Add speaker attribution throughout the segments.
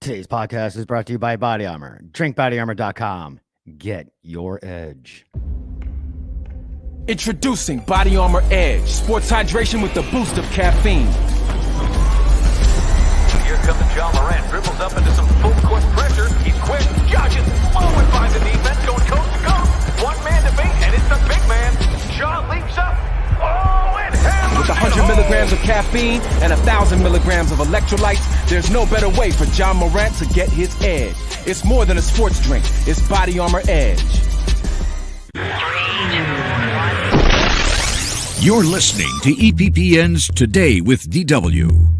Speaker 1: Today's podcast is brought to you by Body Armor. DrinkBodyArmor.com. Get your edge.
Speaker 2: Introducing Body Armor Edge, sports hydration with the boost of caffeine.
Speaker 3: Here comes John Morant, dribbles up into some full court pressure. He's quick, dodges, and finds the defense, going coast to coast. One man to beat, and it's the big man. John leaps up. Oh, and hammers
Speaker 2: With 100 milligrams of caffeine and 1,000 milligrams of electrolytes, there's no better way for John Morant to get his edge. It's more than a sports drink. It's Body Armor Edge.
Speaker 4: You're listening to EPPN's Today with DW.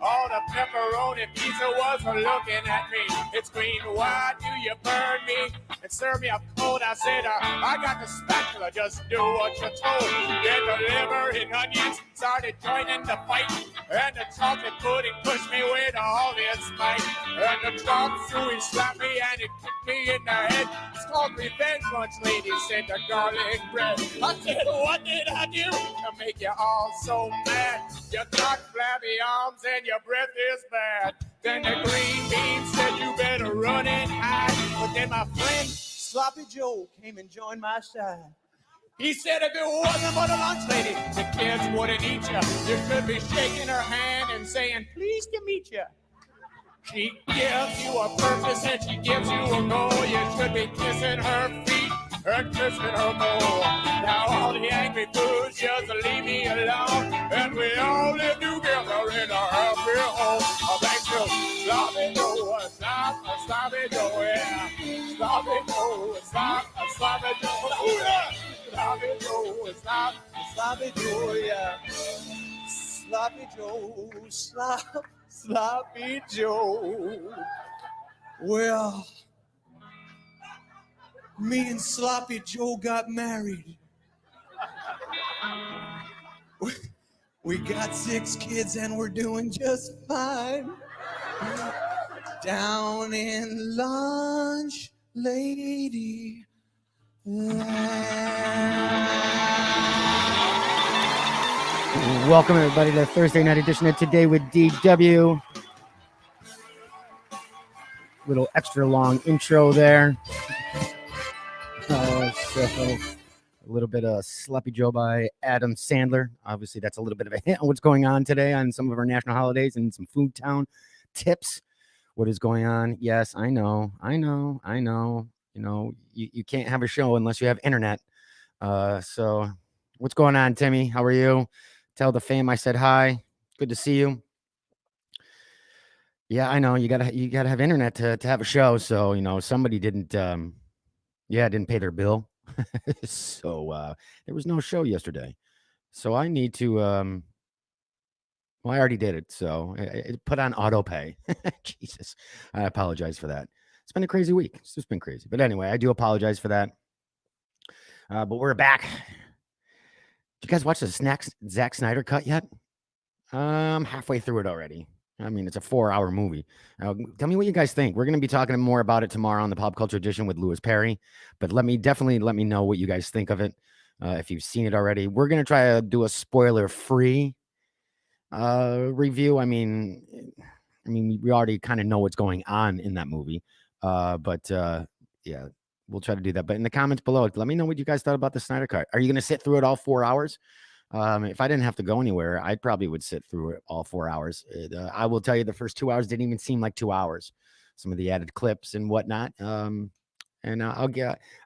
Speaker 5: All the pepperoni pizza was looking at me. It's green, why do you burn me? And serve me up cold. I said, I got the spatula, just do what you're told. Then the liver and onions started joining the fight. And the chocolate pudding pushed me with all its might. And the dog suey slapped me and it kicked me in the head. It's called revenge lunch, ladies, and the garlic bread. I said, what did I do to make you all so mad? You got flabby arms and your breath is bad. Then the green bean said you better run and hide. But then my friend Sloppy Joe came and joined my side. He said if it wasn't for the lunch lady, the kids wouldn't eat you. You should be shaking her hand and saying, pleased to meet you. She gives you a purpose and she gives you a goal. You should be kissing her feet and kissing her more. Now all the angry fools just leave me alone. And we all live together in a happy home. Thanks to Sloppy Joe, Sloppy Joe, yeah. Sloppy Joe, Sloppy Joe, yeah. Sloppy Joe, Sloppy Joe, yeah. Sloppy Joe, Sloppy Joe. Well, me and Sloppy Joe got married. We got 6 kids and we're doing just fine. Down in Lunch Lady Land.
Speaker 1: Welcome, everybody, to the Thursday night edition of Today with DW. Little extra long intro there. So a little bit of Sloppy Joe by Adam Sandler. Obviously, that's a little bit of a hint on what's going on today on some of our national holidays and some Food Town tips. What is going on? Yes, I know. You know, you can't have a show unless you have internet. So what's going on, Timmy? How are you? Tell the fam I said hi. Good to see you. Yeah, I know you gotta have internet to have a show. So somebody didn't pay their bill. So there was no show yesterday. So I need to I already did it. So it put on auto pay. Jesus. I apologize for that. It's been a crazy week. It's just been crazy. But anyway, I do apologize for that. But we're back. Did you guys watch the Zack Snyder cut yet? I'm halfway through it already. I mean, it's a 4-hour movie. Tell me what you guys think. We're going to be talking more about it tomorrow on the Pop Culture Edition with Louis Perry. But let me know what you guys think of it. If you've seen it already, we're going to try to do a spoiler-free review. I mean, we already kind of know what's going on in that movie. But yeah, we'll try to do that. But in the comments below, let me know what you guys thought about the Snyder Cut. Are you going to sit through it all 4 hours? If I didn't have to go anywhere, I probably would sit through it all 4 hours. I will tell you, the first 2 hours didn't even seem like 2 hours. Some of the added clips and whatnot. And I'm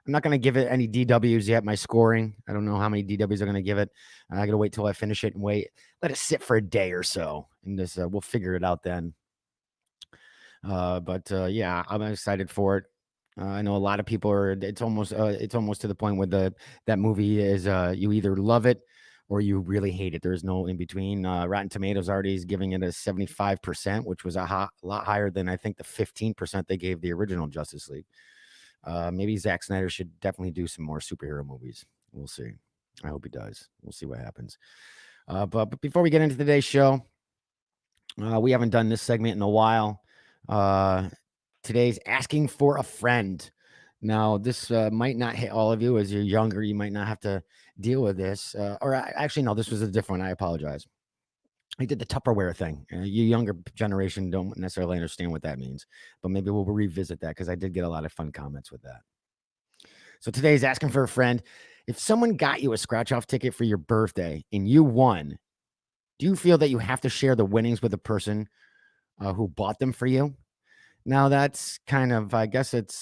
Speaker 1: not going to give it any DWs yet. My scoring, I don't know how many DWs I'm going to give it. I got to wait till I finish it and let it sit for a day or so, and this we'll figure it out then. But yeah, I'm excited for it. I know a lot of people are. It's almost to the point where that movie is. You either love it or you really hate it. There's no in between. Rotten Tomatoes already is giving it a 75%, which was a lot higher than I think the 15% they gave the original Justice League. Maybe Zack Snyder should definitely do some more superhero movies. We'll see. I hope he does. We'll see what happens. But before we get into today's show, We haven't done this segment in a while. Today's asking for a friend. Now, this might not hit all of you. As you're younger, you might not have to deal with this. Actually, no, this was a different one. I apologize. I did the Tupperware thing. You younger generation don't necessarily understand what that means, but maybe we'll revisit that because I did get a lot of fun comments with that. So today's asking for a friend. If someone got you a scratch-off ticket for your birthday and you won, do you feel that you have to share the winnings with the person who bought them for you? Now, that's kind of, I guess it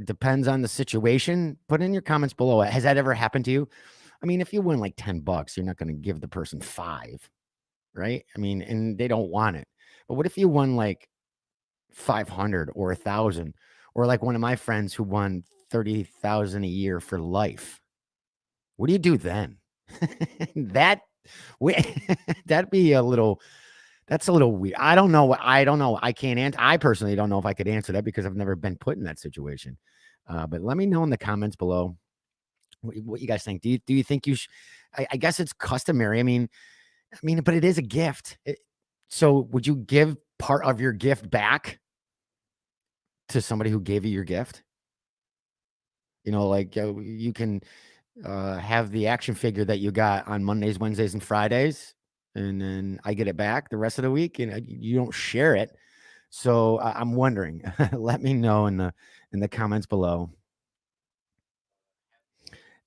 Speaker 1: depends on the situation. Put in your comments below. Has that ever happened to you? I mean, if you win like $10, you're not going to give the person $5, right? I mean, and they don't want it. But what if you won like 500 or 1,000, or like one of my friends who won 30,000 a year for life? What do you do then? That'd be a little. That's a little weird. I don't know. I can't answer. I personally don't know if I could answer that because I've never been put in that situation. But let me know in the comments below what you guys think. Do you think you should? I guess it's customary. I mean, but it is a gift. So would you give part of your gift back to somebody who gave you your gift? Like you can have the action figure that you got on Mondays, Wednesdays, and Fridays. And then I get it back the rest of the week, and you don't share it. So I'm wondering. Let me know in the comments below,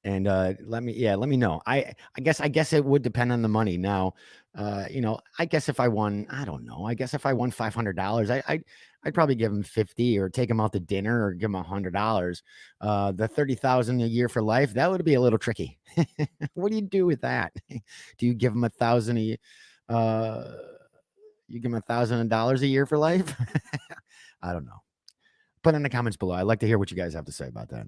Speaker 1: and let me know. I guess it would depend on the money. Now, I guess if I won, I don't know. I guess if I won $500, I'd probably give him 50 or take him out to dinner or give him $100. The 30,000 a year for life, that would be a little tricky. What do you do with that? Do you give him $1,000 you give him $1,000 a year for life? I don't know. Put in the comments below. I'd like to hear what you guys have to say about that.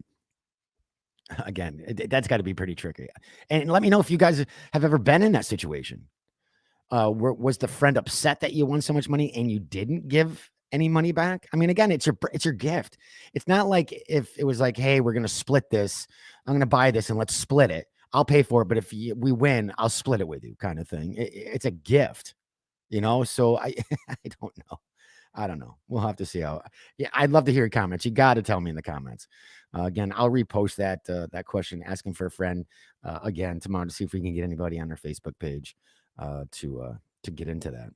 Speaker 1: Again, that's got to be pretty tricky. And let me know if you guys have ever been in that situation. Was the friend upset that you won so much money and you didn't give any money back? I mean, again, it's your gift. It's not like if it was like, hey, we're going to split this. I'm going to buy this and let's split it. I'll pay for it. But if we win, I'll split it with you kind of thing. It's a gift, so I don't know. I don't know. We'll have to see how. Yeah, I'd love to hear your comments. You got to tell me in the comments. Again, I'll repost that question asking for a friend again tomorrow to see if we can get anybody on our Facebook page to get into that.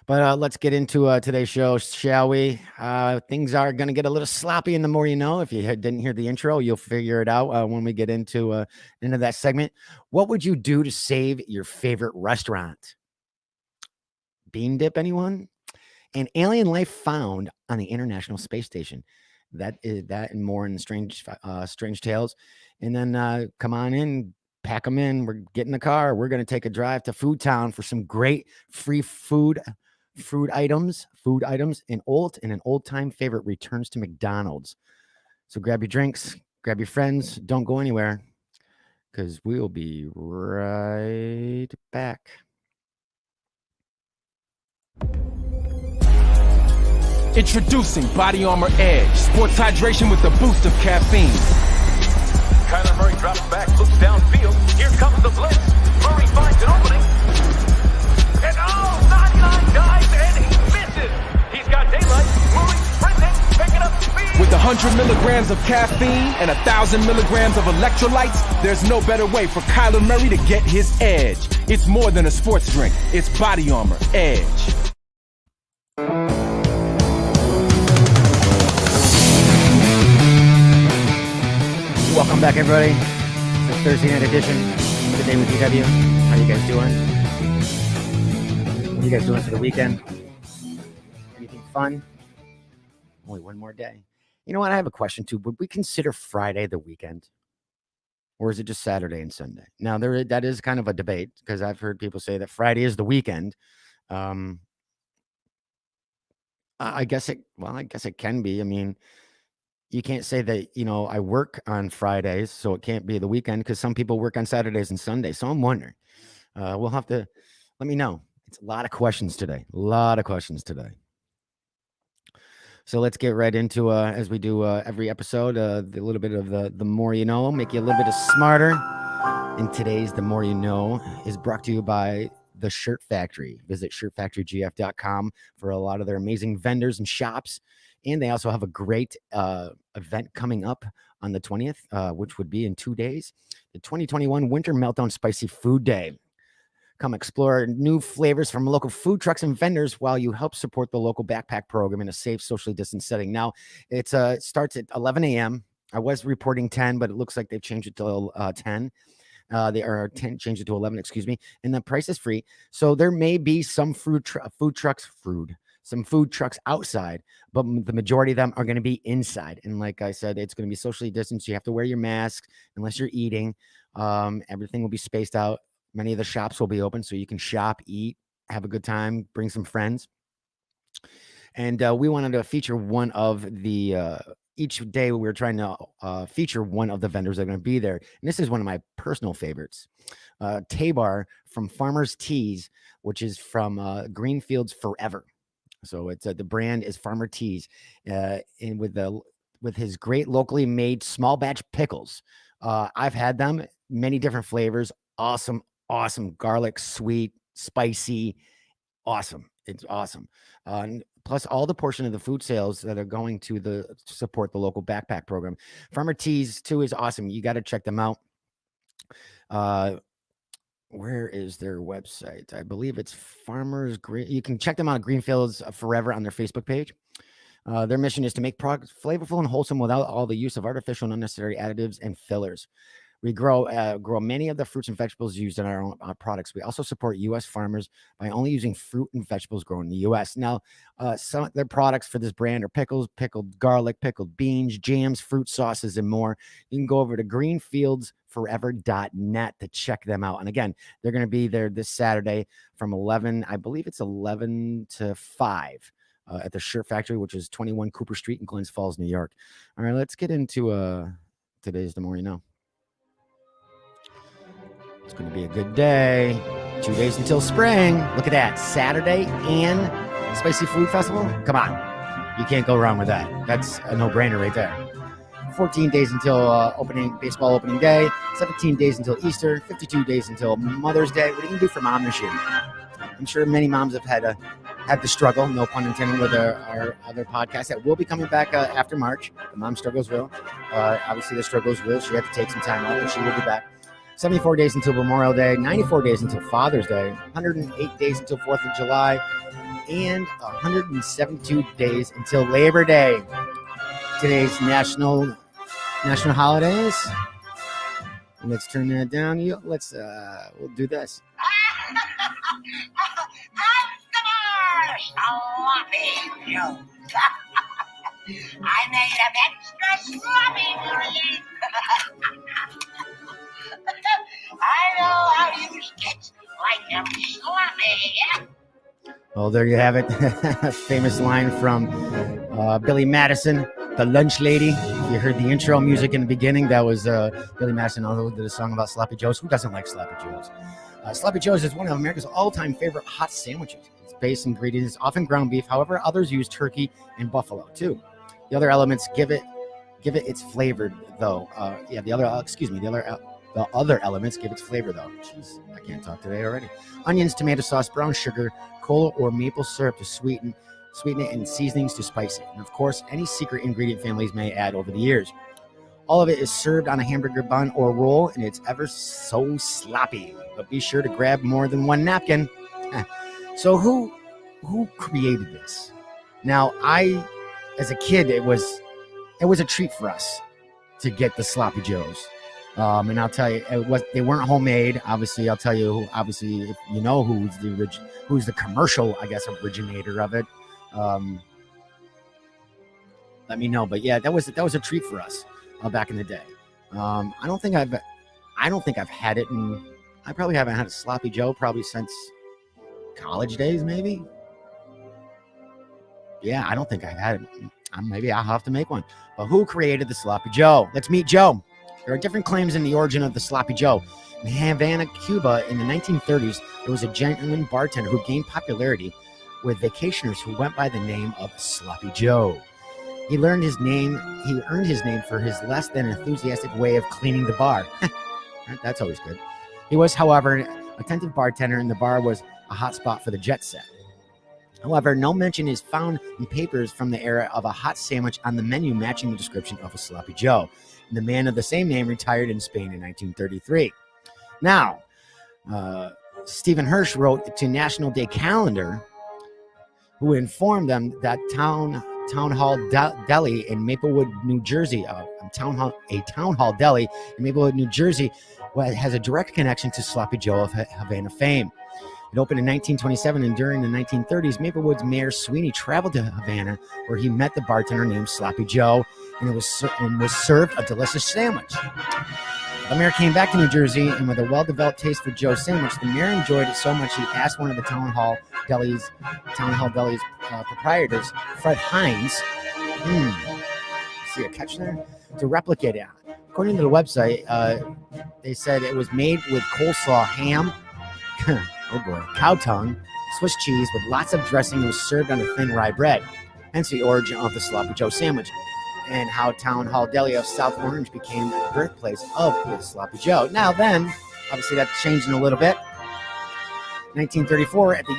Speaker 1: But let's get into today's show, shall we? Things are going to get a little sloppy in the more you know. If you didn't hear the intro, you'll figure it out when we get into that segment. What would you do to save your favorite restaurant? Bean dip, anyone? An alien life found on the International Space Station. That and more in Strange Tales. And then come on in. Pack them in. We're getting the car. We're going to take a drive to Food Town for some great free food items, and an old time favorite returns to McDonald's. So grab your drinks, grab your friends. Don't go anywhere because we'll be right back.
Speaker 2: Introducing Body Armor Edge, sports hydration with the boost of caffeine.
Speaker 3: Kyler Murray drops back, looks downfield. Here comes the blitz. Murray finds an opening. And 99 dives and he misses. He's got daylight. Murray sprinting, picking up speed.
Speaker 2: With 100 milligrams of caffeine and 1,000 milligrams of electrolytes, there's no better way for Kyler Murray to get his edge. It's more than a sports drink. It's Body Armor Edge.
Speaker 1: Welcome back, everybody. It's the Thursday night edition of the Day with DW. How you guys doing? What are you guys doing for the weekend? Anything fun? Only one more day. You know what? I have a question too. Would we consider Friday the weekend? Or is it just Saturday and Sunday? Now, that is kind of a debate because I've heard people say that Friday is the weekend. I guess it can be. I mean, you can't say that, I work on Fridays, so it can't be the weekend because some people work on Saturdays and Sundays. So I'm wondering. We'll have to let me know. It's a lot of questions today. So let's get right into, as we do every episode, the little bit of the more you know, make you a little bit smarter. And today's The More You Know is brought to you by the Shirt Factory. Visit shirtfactorygf.com for a lot of their amazing vendors and shops. And they also have a great event coming up on the 20th, which would be in 2 days, the 2021 Winter Meltdown Spicy Food Day. Come explore new flavors from local food trucks and vendors while you help support the local backpack program in a safe, socially distanced setting. Now, it starts at 11 a.m. I was reporting 10, but it looks like they've changed it to 10. They are 10, changed it to 11, excuse me. And the price is free. So there may be some food trucks outside, but the majority of them are going to be inside. And like I said, it's going to be socially distanced. You have to wear your mask unless you're eating. Everything will be spaced out. Many of the shops will be open, so you can shop, eat, have a good time, bring some friends. And we wanted to feature one of the each day we were trying to feature one of the vendors that are going to be there. And this is one of my personal favorites. Tabar from Farmer's Teas, which is from Greenfields Forever. So it's the brand is Farmer Teas, and with his great locally made small batch pickles. I've had them, many different flavors. Awesome garlic, sweet, spicy, awesome. It's awesome. Plus all the portion of the food sales that are going to support the local backpack program. Farmer Teas too is awesome. You got to check them out. Where is their website? I believe it's Farmers Green. You can check them out at Greenfields Forever on their Facebook page. Their mission is to make products flavorful and wholesome without all the use of artificial and unnecessary additives and fillers. We grow many of the fruits and vegetables used in our own products. We also support U.S. farmers by only using fruit and vegetables grown in the U.S. Now, some of their products for this brand are pickles, pickled garlic, pickled beans, jams, fruit sauces, and more. You can go over to greenfieldsforever.net to check them out. And again, they're going to be there this Saturday from 11, I believe it's 11 to 5 at the Shirt Factory, which is 21 Cooper Street in Glens Falls, New York. All right, let's get into today's The More You Know. It's going to be a good day. 2 days until spring. Look at that. Saturday and Spicy Food Festival. Come on. You can't go wrong with that. That's a no-brainer right there. 14 days until baseball opening day. 17 days until Easter. 52 days until Mother's Day. What are you going to do for Mom this year? I'm sure many moms have had the struggle, no pun intended, with our other podcast that will be coming back after March. The Mom Struggles will. Obviously, the Struggles will. She had to take some time off, but she will be back. 74 days until Memorial Day, 94 days until Father's Day, 108 days until 4th of July, and 172 days until Labor Day. Today's national holidays. And let's turn that down. We'll do this.
Speaker 6: I made an extra sloppy for you. I know how you skits like them sloppy.
Speaker 1: Well, there you have it. Famous line from Billy Madison, the lunch lady. If you heard the intro music in the beginning, that was Billy Madison, who did a song about Sloppy Joes. Who doesn't like Sloppy Joes? Sloppy Joes is one of America's all-time favorite hot sandwiches. Its base ingredient is often ground beef. However, others use turkey and buffalo too. The other elements give it its flavor, though. The other elements give its flavor, though. Jeez, I can't talk today already. Onions, tomato sauce, brown sugar, cola or maple syrup to sweeten it, and seasonings to spice it. And of course, any secret ingredient families may add over the years. All of it is served on a hamburger bun or roll, and it's ever so sloppy. But be sure to grab more than one napkin. So who created this? Now, as a kid, it was a treat for us to get the Sloppy Joes. And I'll tell you, they weren't homemade. Obviously, I'll tell you. Obviously, if you know who's the commercial, I guess, originator of it, let me know. But yeah, that was a treat for us back in the day. I don't think I've had it, and I probably haven't had a Sloppy Joe probably since college days, maybe. Yeah, I don't think I've had it. Maybe I'll have to make one. But who created the Sloppy Joe? Let's meet Joe. There are different claims in the origin of the Sloppy Joe. In Havana, Cuba, in the 1930s, there was a gentleman bartender who gained popularity with vacationers who went by the name of Sloppy Joe. He earned his name for his less than enthusiastic way of cleaning the bar. That's always good. He was, however, attentive bartender, and the bar was a hot spot for the jet set. However, no mention is found in papers from the era of a hot sandwich on the menu matching the description of a Sloppy Joe. And the man of the same name retired in Spain in 1933. Now, Stephen Hirsch wrote to National Day Calendar, who informed them that Town Hall Deli in Maplewood, New Jersey, a town hall deli in Maplewood, New Jersey, has a direct connection to Sloppy Joe of Havana fame. It opened in 1927, and during the 1930s, Maplewood's Mayor Sweeney traveled to Havana, where he met the bartender named Sloppy Joe, and was served a delicious sandwich. The mayor came back to New Jersey, and with a well-developed taste for Joe's sandwich, the mayor enjoyed it so much he asked one of the Town Hall Deli's proprietors, Fred Hines, see a catch there, to replicate it. According to the website, they said it was made with coleslaw, ham, cow tongue, Swiss cheese with lots of dressing, and was served on a thin rye bread. Hence the origin of the Sloppy Joe sandwich, and how Town Hall Deli of South Orange became the birthplace of the Sloppy Joe. Now then, obviously that's changing a little bit. 1934, at the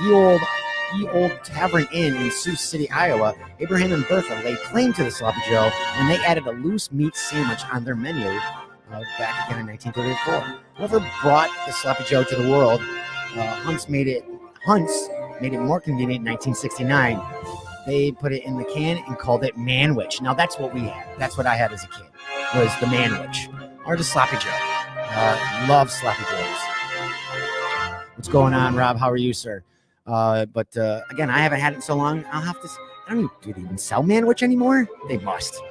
Speaker 1: Ye Old Tavern Inn in Sioux City, Iowa, Abraham and Bertha laid claim to the Sloppy Joe when they added a loose meat sandwich on their menu back again in 1934. Whoever brought the Sloppy Joe to the world, Hunts made it more convenient in 1969. They put it in the can and called it Manwich. Now that's what we had. That's what I had as a kid, was the Manwich or the Sloppy Joe. Love Sloppy Joes. What's going on, Rob? How are you, sir? But again, I haven't had it in so long. I don't know, do they even sell Manwich anymore? They must.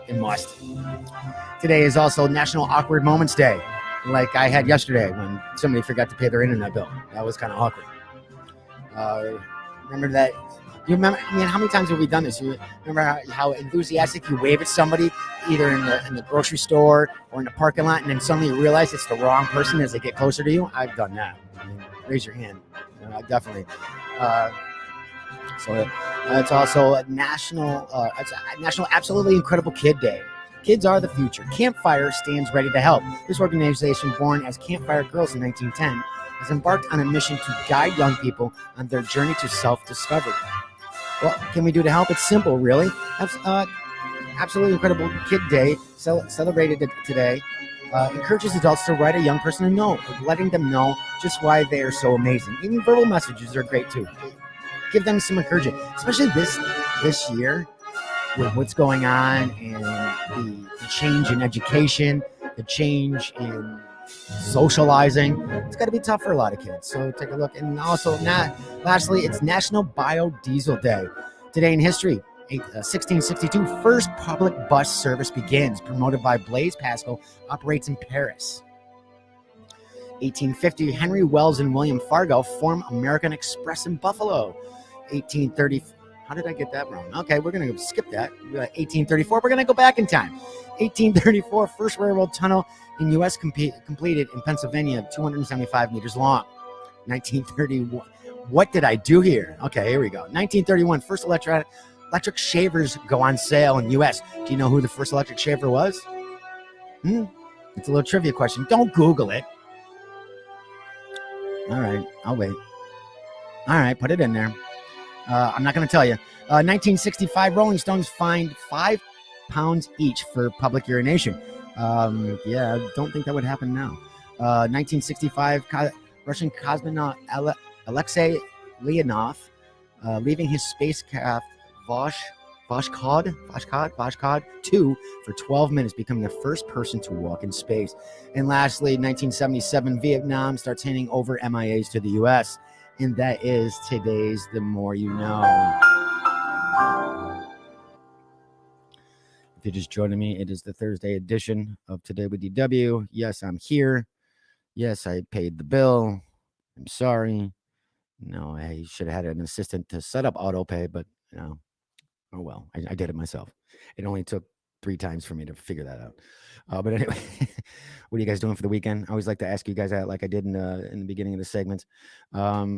Speaker 1: Today is also National Awkward Moments Day, like I had yesterday when somebody forgot to pay their internet bill. That was kind of awkward. Remember that? You remember? I mean, how many times have we done this? You remember how enthusiastic you wave at somebody, either in the grocery store or in the parking lot, and then suddenly you realize it's the wrong person as they get closer to you? I've done that. I mean, raise your hand. Definitely. So it's also a national Absolutely Incredible Kid Day. Kids are the future. Campfire stands ready to help. This organization, born as Campfire Girls in 1910, has embarked on a mission to guide young people on their journey to self-discovery. What can we do to help? It's simple, really. Absolutely Incredible Kid Day, celebrated today, encourages adults to write a young person a note, letting them know just why they are so amazing. Even verbal messages are great too. Give them some encouragement, especially this year with what's going on and the change in education, the change in socializing. It's got to be tough for a lot of kids. So take a look. And also, lastly, it's National Biodiesel Day. Today in history, 1662, first public bus service begins, promoted by Blaise Pascal, operates in Paris. 1850, Henry Wells and William Fargo form American Express in Buffalo. 1830, how did I get that wrong? Okay, we're going to skip that. 1834, we're going to go back in time. 1834, first railroad tunnel in U.S. completed in Pennsylvania, 275 meters long. 1931, what did I do here? Okay, here we go. 1931, first electric shavers go on sale in U.S. Do you know who the first electric shaver was? It's a little trivia question. Don't Google it. All right, I'll wait. All right, put it in there. I'm not going to tell you. 1965, Rolling Stones fined £5 each for public urination. Yeah, I don't think that would happen now. 1965, Russian cosmonaut Alexei Leonov, leaving his spacecraft Voskhod 2 for 12 minutes, becoming the first person to walk in space. And lastly, 1977, Vietnam starts handing over MIAs to the U.S. And that is today's The More You Know. If you're just joining me, it is the Thursday edition of Today with DW. Yes, I'm here. Yes, I paid the bill. I'm sorry. No, I should have had an assistant to set up auto pay, but oh well, I did it myself. It only took 3 times for me to figure that out. But anyway, what are you guys doing for the weekend? I always like to ask you guys that, like I did in the beginning of the segment. I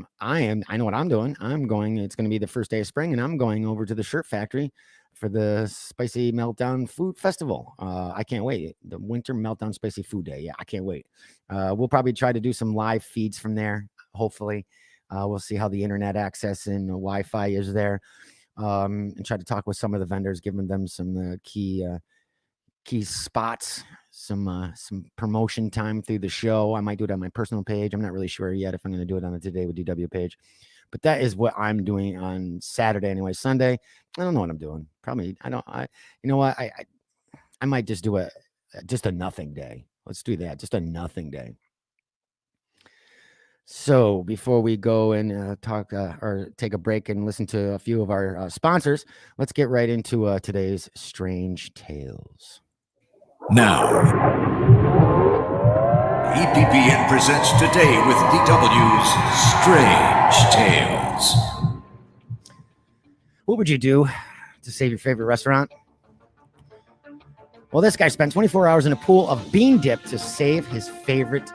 Speaker 1: know what I'm doing. It's going to be the first day of spring, and I'm going over to the Shirt Factory for the Spicy Meltdown Food Festival. I can't wait. The Winter Meltdown Spicy Food Day. Yeah, I can't wait. We'll probably try to do some live feeds from there. hopefully. We'll see how the internet access and Wi-Fi is there, and try to talk with some of the vendors, giving them some key spots, some promotion time through the show. I might do it on my personal page. I'm not really sure yet if I'm going to do it on the Today with DW page, but that is what I'm doing on Saturday anyway. Sunday, I don't know what I'm doing. Probably you know what? I might just do just a nothing day. Let's do that. Just a nothing day. So before we go and talk or take a break and listen to a few of our sponsors, let's get right into today's Strange Tales.
Speaker 4: Now, EPPN presents Today with DW's Strange Tales.
Speaker 1: What would you do to save your favorite restaurant? Well, this guy spent 24 hours in a pool of bean dip to save his favorite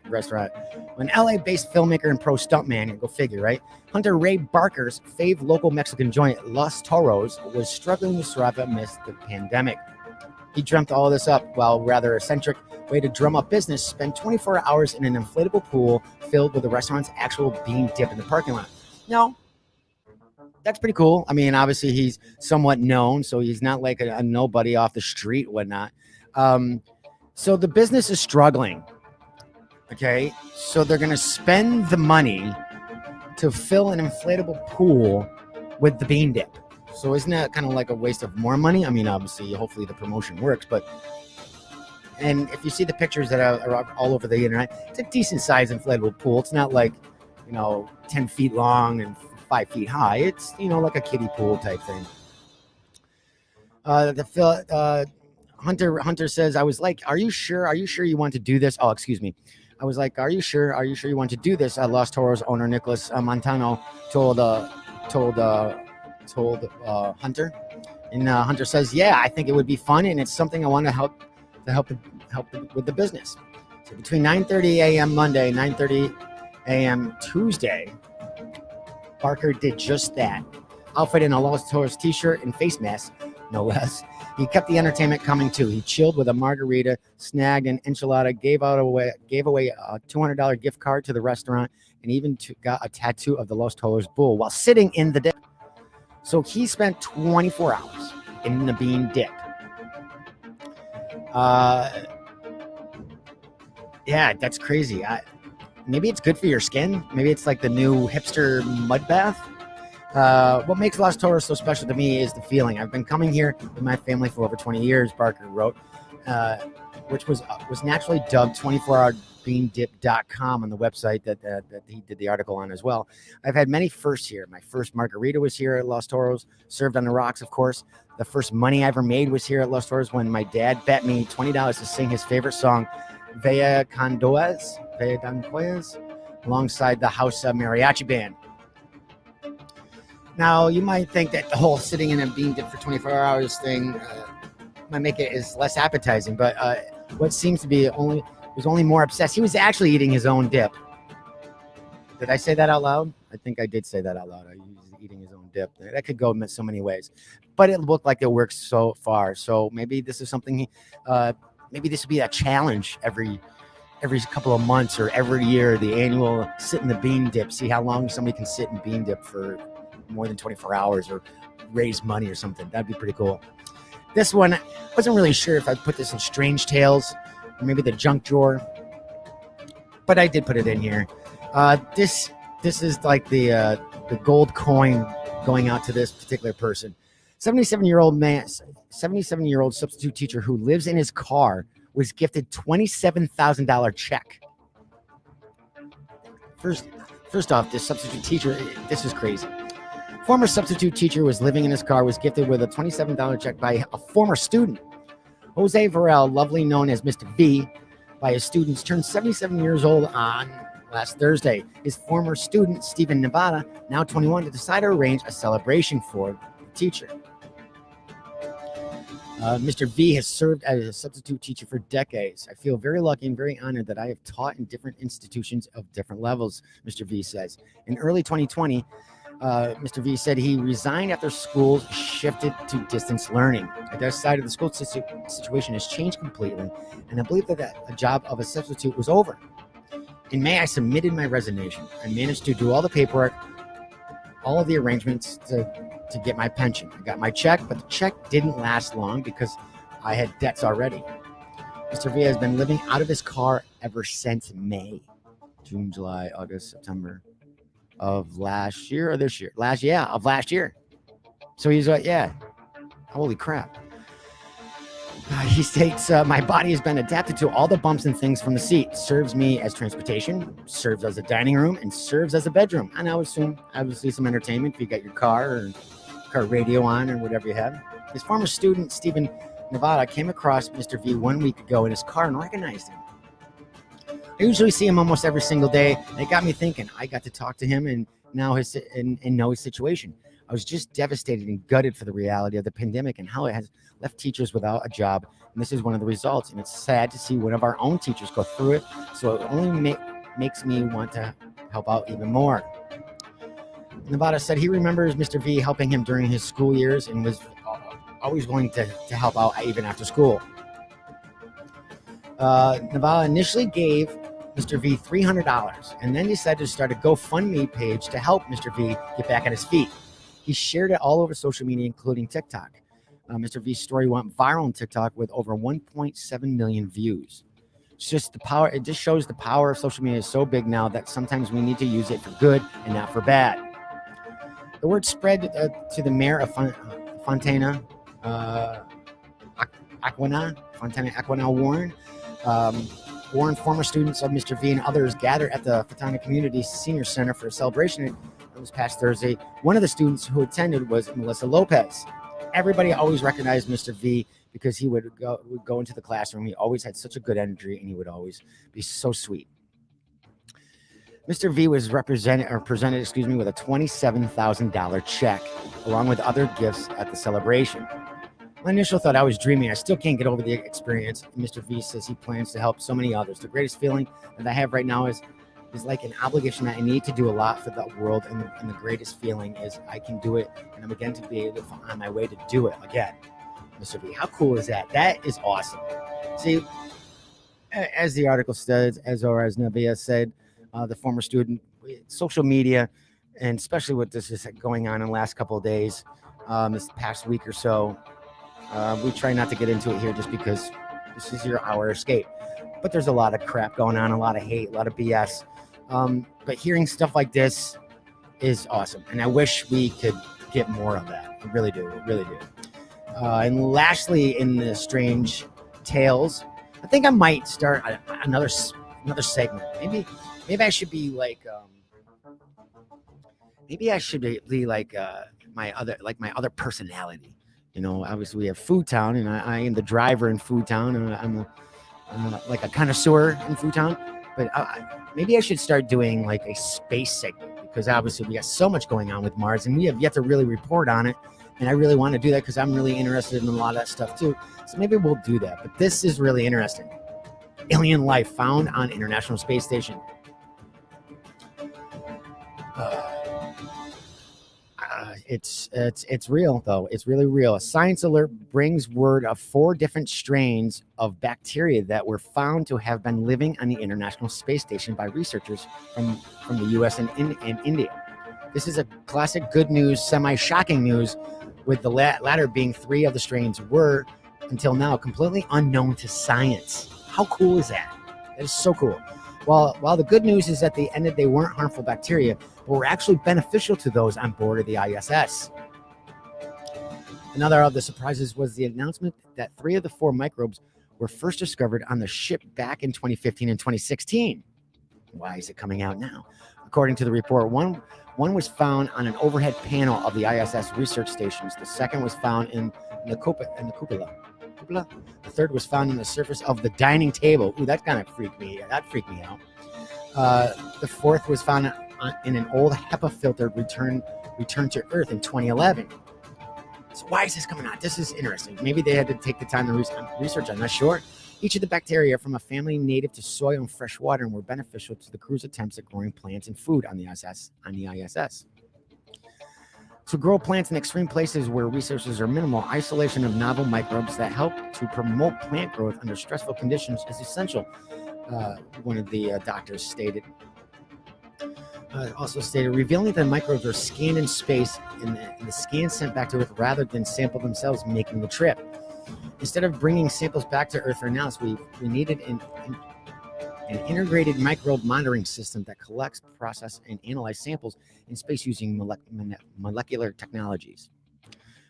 Speaker 1: restaurant. An LA-based filmmaker and pro stuntman, go figure, right? Hunter Ray Barker's fave local Mexican joint, Los Toros, was struggling to survive amidst the pandemic. He dreamt all this up while rather eccentric way to drum up business, spent 24 hours in an inflatable pool filled with the restaurant's actual bean dip in the parking lot. Now, that's pretty cool. I mean, obviously he's somewhat known, so he's not like a nobody off the street, whatnot. So the business is struggling. Okay, so they're going to spend the money to fill an inflatable pool with the bean dip. So isn't that kind of like a waste of more money? I mean, obviously, hopefully the promotion works, and if you see the pictures that are all over the internet, it's a decent sized inflatable pool. It's not like, 10 feet long and 5 feet high. It's, like a kiddie pool type thing. Hunter says, I was like, are you sure you want to do this? Oh, excuse me. I was like, are you sure you want to do this? Los Toros owner Nicholas Montano told Hunter, and Hunter says, yeah, I think it would be fun, and it's something I want to help with the business. So between 9:30 a.m. Monday, 9:30 a.m. Tuesday, Barker did just that. Outfitted in a Los Toros t-shirt and face mask, no less. He kept the entertainment coming too. He chilled with a margarita, snagged an enchilada, gave away a $200 gift card to the restaurant, and even got a tattoo of the Los Toros bull while sitting in the dip. So he spent 24 hours in the bean dip. Yeah, that's crazy. Maybe it's good for your skin. Maybe it's like the new hipster mud bath. What makes Los Toros so special to me is the feeling. I've been coming here with my family for over 20 years, Barker wrote, which was naturally dubbed 24hourbeandip.com on the website that he did the article on as well. I've had many firsts here. My first margarita was here at Los Toros, served on the rocks, of course. The first money I ever made was here at Los Toros when my dad bet me $20 to sing his favorite song, Vea Condoes, alongside the House Mariachi Band. Now, you might think that the whole sitting in a bean dip for 24 hours thing might make it less appetizing, but what seems to be was only more obsessed. He was actually eating his own dip. Did I say that out loud? I think I did say that out loud. He was eating his own dip. That could go in so many ways, but it looked like it works so far. So maybe this is something. Maybe this would be a challenge every couple of months or every year. The annual sit in the bean dip. See how long somebody can sit in bean dip for more than 24 hours or raise money or something. That'd be pretty cool. This one, I wasn't really sure if I'd put this in Strange Tales or maybe the junk drawer, but I did put it in here. This is like the gold coin going out to this particular person. 77-year-old substitute teacher who lives in his car was gifted $27,000 check. First off, this substitute teacher, this is crazy. Former substitute teacher was living in his car, was gifted with a $27 check by a former student. Jose Varel, lovely known as Mr. V by his students, turned 77 years old on last Thursday. His former student, Stephen Nevada, now 21, decided to arrange a celebration for the teacher. Mr. V has served as a substitute teacher for decades. I feel very lucky and very honored that I have taught in different institutions of different levels, Mr. V says. In early 2020, Mr. V said he resigned after schools shifted to distance learning. I decided the school situation has changed completely, and I believe that a job of a substitute was over. In May, I submitted my resignation. I managed to do all the paperwork, all of the arrangements to get my pension. I got my check, but the check didn't last long because I had debts already. Mr. V has been living out of his car ever since May. June, July, August, September of last year or this year? Last year. So he's like, yeah, holy crap. He states, my body has been adapted to all the bumps and things from the seat. Serves me as transportation, serves as a dining room, and serves as a bedroom. And I would assume, obviously, some entertainment if you got your car radio on or whatever you have. His former student, Stephen Nevada, came across Mr. V 1 week ago in his car and recognized him. I usually see him almost every single day. And it got me thinking. I got to talk to him and know his situation. I was just devastated and gutted for the reality of the pandemic and how it has left teachers without a job. And this is one of the results. And it's sad to see one of our own teachers go through it. So it only makes me want to help out even more. Nevada said he remembers Mr. V helping him during his school years and was always willing to help out even after school. Nevada initially gave Mr. V $300 and then decided to start a GoFundMe page to help Mr. V get back on his feet. He shared it all over social media, including TikTok. Mr. V's story went viral on TikTok with over 1.7 million views. It's just the power. It just shows the power of social media is so big now that sometimes we need to use it for good and not for bad. The word spread to the mayor of Fontana Aquina Warren. Warren, former students of Mr. V and others gathered at the Fontana Community Senior Center for a celebration this past Thursday. One of the students who attended was Melissa Lopez. Everybody always recognized Mr. V because he would go into the classroom. He always had such a good energy and he would always be so sweet. Mr. V was presented with a $27,000 check along with other gifts at the celebration. My initial thought, I was dreaming. I still can't get over the experience. Mr. V says he plans to help so many others. The greatest feeling that I have right now is like an obligation that I need to do a lot for the world. And the greatest feeling is I can do it. And I'm again to be able to on my way to do it again. Mr. V, how cool is that? That is awesome. See, as the article says, as Nevia said, the former student, social media, and especially what this is going on in the last couple of days, this past week or so, we try not to get into it here just because this is your hour escape. But there's a lot of crap going on, a lot of hate, a lot of BS. But hearing stuff like this is awesome. And I wish we could get more of that. I really do. And lastly, in the strange tales, I think I might start another segment. Maybe I should be like, my other personality. You know, obviously we have Food Town, and I am the driver in Food Town, and I'm like a connoisseur in Food Town. But maybe I should start doing like a space segment, because obviously we got so much going on with Mars, and we have yet to really report on it. And I really want to do that because I'm really interested in a lot of that stuff too. So maybe we'll do that. But this is really interesting. Alien life found on International Space Station. It's real though. It's really real. A science alert brings word of 4 different strains of bacteria that were found to have been living on the International Space Station by researchers from the U.S. and India. This is a classic good news, semi-shocking news, with the latter being 3 of the strains were, until now, completely unknown to science. How cool is that? That is so cool. While the good news is at the end that they weren't harmful bacteria, but were actually beneficial to those on board of the ISS. Another of the surprises was the announcement that 3 of the 4 microbes were first discovered on the ship back in 2015 and 2016. Why is it coming out now? According to the report, one was found on an overhead panel of the ISS research stations. The second was found in the cupola. The third was found on the surface of the dining table. Ooh, that kind of freaked me out. The fourth was found in an old HEPA filter returned to Earth in 2011. So why is this coming out? This is interesting. Maybe they had to take the time to research. I'm not sure. Each of the bacteria from a family native to soil and fresh water and were beneficial to the crew's attempts at growing plants and food on the ISS. To grow plants in extreme places where resources are minimal, isolation of novel microbes that help to promote plant growth under stressful conditions is essential. one of the doctors stated. Also stated, revealing that the microbes are scanned in space and the scans sent back to Earth rather than sample themselves making the trip. Instead of bringing samples back to Earth for analysis, we needed an integrated microbe monitoring system that collects, processes, and analyzes samples in space using molecular technologies.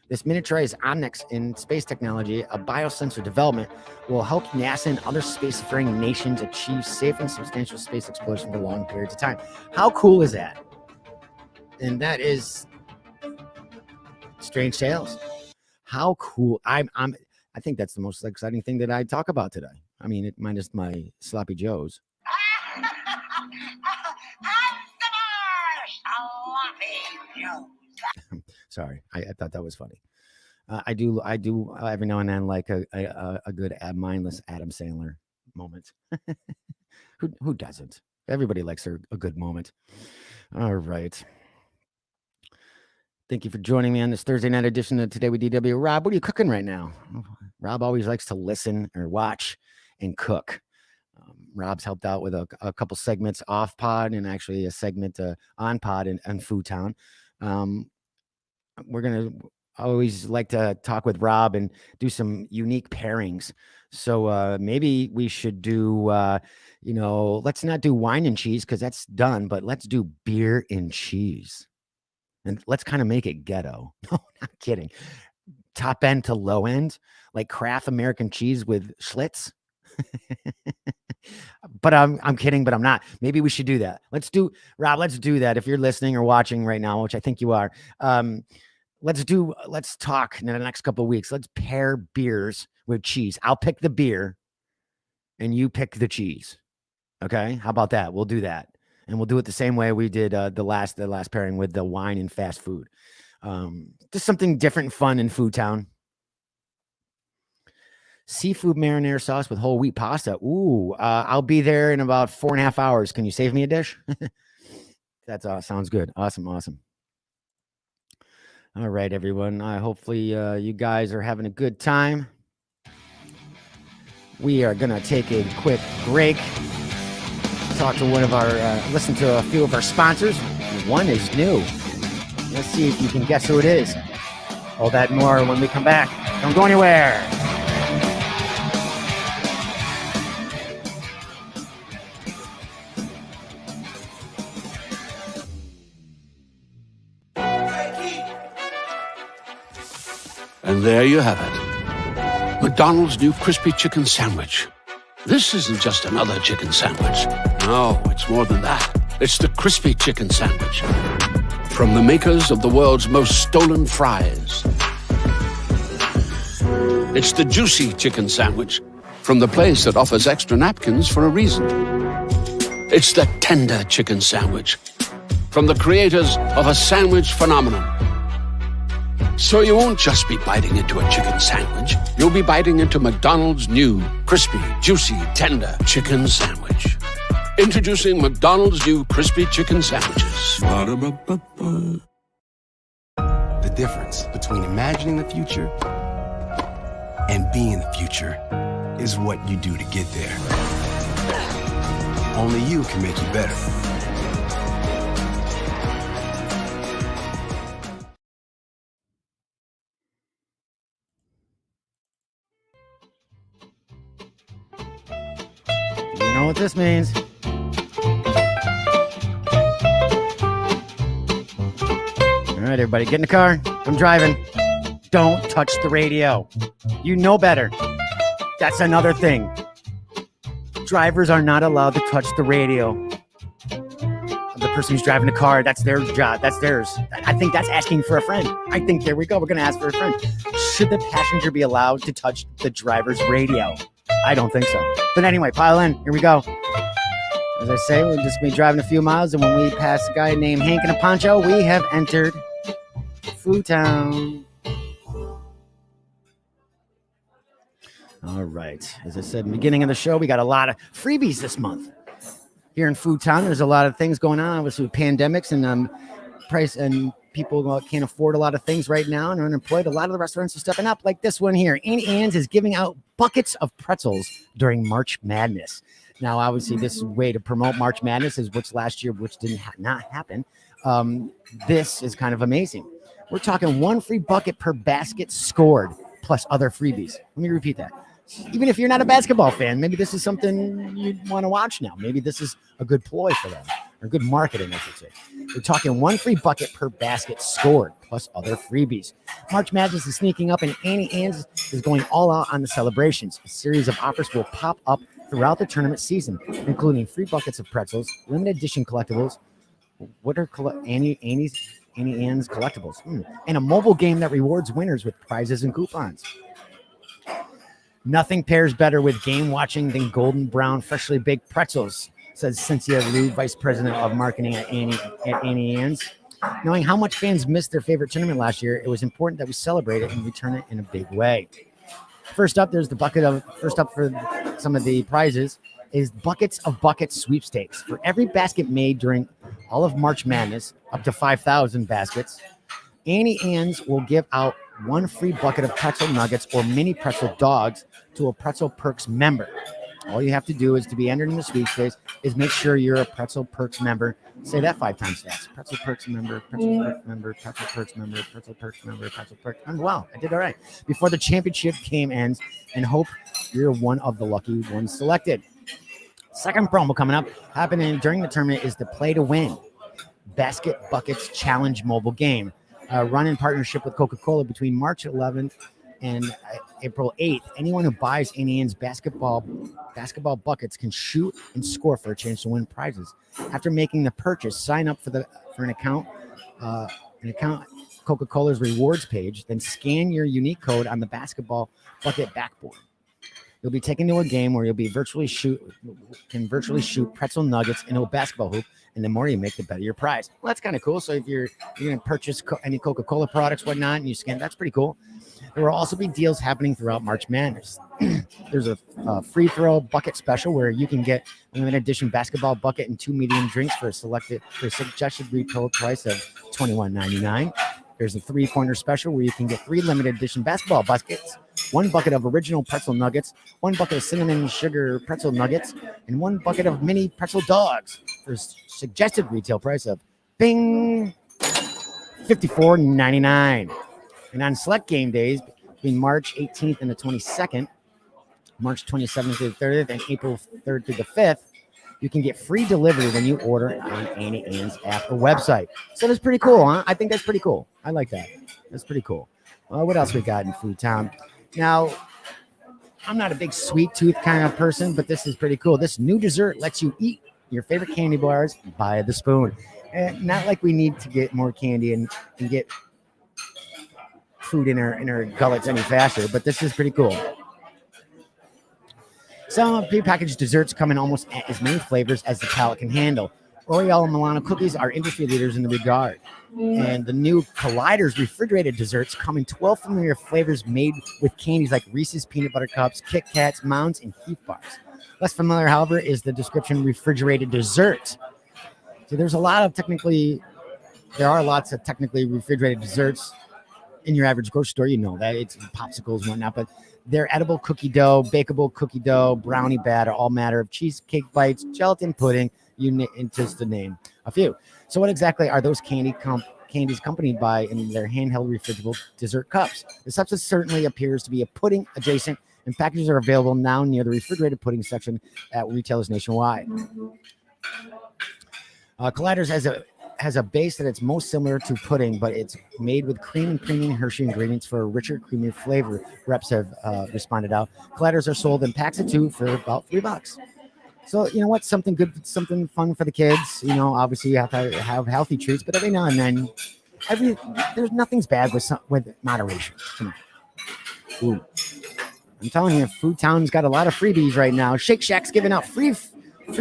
Speaker 1: This miniaturized Omnics in space technology, a biosensor development, will help NASA and other spacefaring nations achieve safe and substantial space exploration for long periods of time. How cool is that? And that is Strange Tales. How cool! I think that's the most exciting thing that I talk about today. I mean, minus my sloppy joes. Sorry, I thought that was funny. I do every now and then like a good mindless Adam Sandler moment. Who doesn't? Everybody likes a good moment. All right. Thank you for joining me on this Thursday night edition of Today with DW. Rob, what are you cooking right now? Rob always likes to listen or watch and cook. Rob's helped out with a couple segments off pod and actually a segment on pod and Food Town. We're going to always like to talk with Rob and do some unique pairings. So maybe we should do, let's not do wine and cheese because that's done, but let's do beer and cheese. And let's kind of make it ghetto. No, not kidding. Top end to low end, like Kraft American cheese with Schlitz. But I'm kidding, but I'm not. Maybe we should do that. Let's do that. If you're listening or watching right now, which I think you are, let's talk in the next couple of weeks. Let's pair beers with cheese. I'll pick the beer and you pick the cheese. Okay. How about that? We'll do that. And we'll do it the same way we did the last pairing with the wine and fast food. Just something different and fun in Food Town. Seafood marinara sauce with whole wheat pasta. Ooh, I'll be there in about 4.5 hours. Can you save me a dish? That sounds good. Awesome. All right, everyone. Hopefully you guys are having a good time. We are going to take a quick break. Talk to listen to a few of our sponsors. One is new. Let's see if you can guess who it is. All that and more when we come back. Don't go anywhere.
Speaker 4: And there you have it. McDonald's new crispy chicken sandwich. This isn't just another chicken sandwich. No, it's more than that. It's the crispy chicken sandwich. From the makers of the world's most stolen fries. It's the juicy chicken sandwich. From the place that offers extra napkins for a reason. It's the tender chicken sandwich. From the creators of a sandwich phenomenon. So you won't just be biting into a chicken sandwich. You'll be biting into McDonald's new crispy, juicy, tender chicken sandwich. Introducing McDonald's new crispy chicken sandwiches.
Speaker 7: The difference between imagining the future and being the future is what you do to get there. Only you can make it better.
Speaker 1: You know what this means. All right, everybody, get in the car. I'm driving. Don't touch the radio. You know better. That's another thing. Drivers are not allowed to touch the radio. The person who's driving the car, that's their job. That's theirs. I think that's asking for a friend. I think, there we go. We're going to ask for a friend. Should the passenger be allowed to touch the driver's radio? I don't think so. But anyway, pile in. Here we go. As I say, we'll just be driving a few miles, and when we pass a guy named Hank in a poncho, we have entered Food Town. All right. As I said in the beginning of the show, we got a lot of freebies this month. Here in Food Town, there's a lot of things going on, obviously with pandemics and price and people can't afford a lot of things right now and are unemployed. A lot of the restaurants are stepping up, like this one here. Auntie Anne's is giving out buckets of pretzels during March Madness. Now, obviously, this way to promote March Madness is which last year, which didn't not happen. This is kind of amazing. We're talking 1 free bucket per basket scored, plus other freebies. Let me repeat that. Even if you're not a basketball fan, maybe this is something you'd want to watch now. Maybe this is a good ploy for them, or good marketing, I should say. We're talking 1 free bucket per basket scored, plus other freebies. March Madness is sneaking up, and Auntie Anne's is going all out on the celebrations. A series of offers will pop up throughout the tournament season, including free buckets of pretzels, limited edition collectibles. What are Auntie Anne's collectibles? And a mobile game that rewards winners with prizes and coupons. Nothing pairs better with game watching than golden brown, freshly baked pretzels, says Cynthia Liu, Vice President of Marketing at Auntie Anne's. Knowing how much fans missed their favorite tournament last year, it was important that we celebrate it and return it in a big way. First up, there's the first up for some of the prizes is Buckets of Buckets sweepstakes. For every basket made during all of March Madness, up to 5,000 baskets, Auntie Anne's will give out 1 free bucket of pretzel nuggets or mini pretzel dogs to a Pretzel Perks member. All you have to do is to be entered in the sweepstakes is make sure you're a Pretzel Perks member. Say that 5 times fast. Pretzel Perks member, Pretzel Perks member, Pretzel Perks member, Pretzel Perks member, Pretzel Perks member. Wow, I did all right. Before the championship game ends, and hope you're one of the lucky ones selected. Second promo coming up, happening during the tournament, is the Play to Win Basket Buckets Challenge mobile game. Run in partnership with Coca-Cola between March 11th and April 8th. Anyone who buys Auntie Anne's basketball buckets can shoot and score for a chance to win prizes. After making the purchase, sign up for an account Coca-Cola's rewards page, then scan your unique code on the basketball bucket backboard. You'll be taken to a game where you'll be virtually shoot pretzel nuggets into a basketball hoop, and the more you make, the better your prize. Well, that's kind of cool. So if you're going to purchase any Coca-Cola products, whatnot, and you scan, that's pretty cool. There will also be deals happening throughout March Madness. There's a free throw bucket special where you can get a limited edition basketball bucket and 2 medium drinks for a suggested retail price of $21.99. There's a 3-pointer special where you can get 3 limited edition basketball buckets, 1 bucket of original pretzel nuggets, 1 bucket of cinnamon sugar pretzel nuggets, and 1 bucket of mini pretzel dogs for a suggested retail price of bing $54.99. And on select game days between March 18th and the 22nd, March 27th to the 30th, and April 3rd to the 5th, you can get free delivery when you order on Auntie Anne's app or website. So that's pretty cool, huh? I think that's pretty cool. I like that. That's pretty cool. What else we got in Food Town? Now, I'm not a big sweet tooth kind of person, but this is pretty cool. This new dessert lets you eat your favorite candy bars by the spoon. And not like we need to get more candy and get food in our gullets any faster, but this is pretty cool. Some prepackaged desserts come in almost as many flavors as the palate can handle. Oreo and Milano cookies are industry leaders in the regard. And the new Colliders refrigerated desserts come in 12 familiar flavors made with candies like Reese's Peanut Butter Cups, Kit Kats, Mounds, and Heath Bars. Less familiar, however, is the description refrigerated dessert. So there are lots of technically refrigerated desserts in your average grocery store. You know that. It's popsicles and whatnot, but they're edible cookie dough, bakeable cookie dough, brownie batter, all matter of cheesecake bites, gelatin pudding, just to name a few. So what exactly are those candies accompanied by in their handheld refrigerated dessert cups? The substance certainly appears to be a pudding adjacent, and packages are available now near the refrigerated pudding section at retailers nationwide. Colliders has a base that it's most similar to pudding, but it's made with cream and premium Hershey ingredients for a richer, creamier flavor. Reps have responded out. Colliders are sold in packs of 2 for about $3. So, you know what? Something good, something fun for the kids. You know, obviously you have to have healthy treats, but every now and then, there's nothing's bad with moderation. Come on. Ooh. I'm telling you, Food Town's got a lot of freebies right now. Shake Shack's giving out free